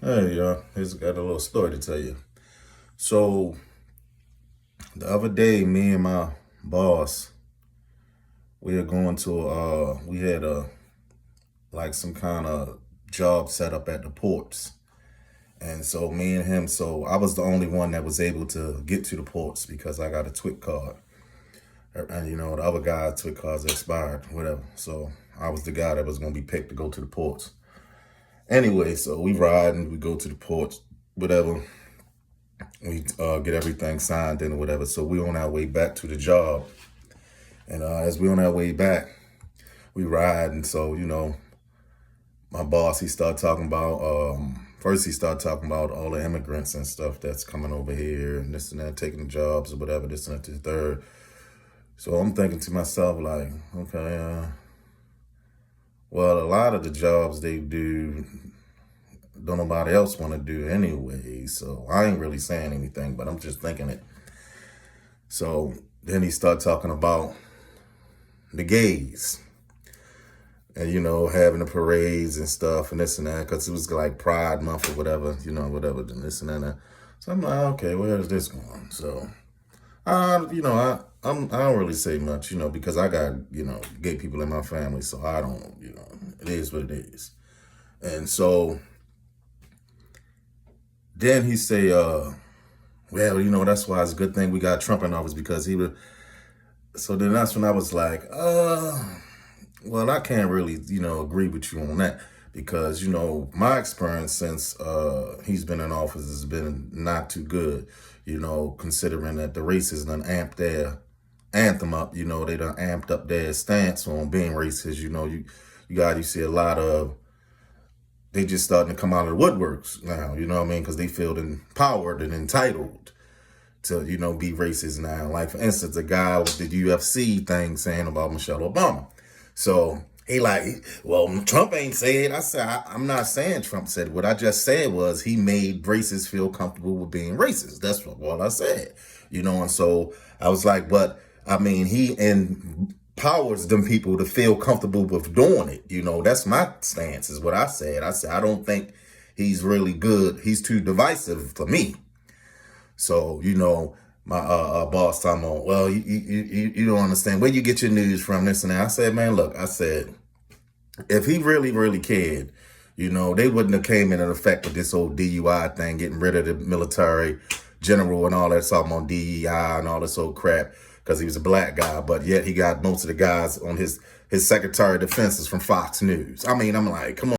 Hey, y'all. Here's got a little story to tell you. So the other day, me and my boss, we are going to we had like some kind of job set up at the ports. And so me and him, so I was the only one that was able to get to the ports because I got a TWIC card. And the other guy's TWIC cards expired, whatever. So I was the guy that was gonna be picked to go to the ports. Anyway, so we ride and we go to the ports, whatever. We get everything signed in or whatever. So we on our way back to the job. And as we on our way back, we ride. And so, my boss, he started talking about, first he started talking about all the immigrants and stuff that's coming over here and this and that, taking the jobs or whatever, this and that, this third. So I'm thinking to myself like, okay, well, a lot of the jobs they do, don't nobody else want to do anyway. So I ain't really saying anything, but I'm just thinking it. So then he started talking about the gays and, having the parades and stuff and this and that, because it was like Pride Month or whatever, whatever, and this and that. So I'm like, okay, where is this going? So, I don't really say much, because I got, gay people in my family. So I don't, it is what it is. And so then he say, well, that's why it's a good thing we got Trump in office because he would. So then that's when I was like, well, I can't really, agree with you on that because, my experience since he's been in office has been not too good, considering that the racists done amped their anthem up, they done amped up their stance on being racist. You see a lot of, they just starting to come out of the woodworks now, because they feel empowered and entitled to, be racist now. Like, for instance, a guy with the UFC thing saying about Michelle Obama. So he like, well, Trump ain't say it. I said, I'm not saying Trump said it. What I just said was he made racists feel comfortable with being racist. That's what I said, and so I was like, but I mean, he empowers them people to feel comfortable with doing it. That's my stance is what I said. I said, I don't think he's really good. He's too divisive for me. So, my boss talking about, well, you don't understand where you get your news from, this and that. I said, man, look, I said, if he really, really cared, they wouldn't have came in effect with this old DUI thing, getting rid of the military general and all that, talking about DEI and all this old crap, because he was a black guy, but yet he got most of the guys on his Secretary of Defense is from Fox News. I mean, I'm like, come on.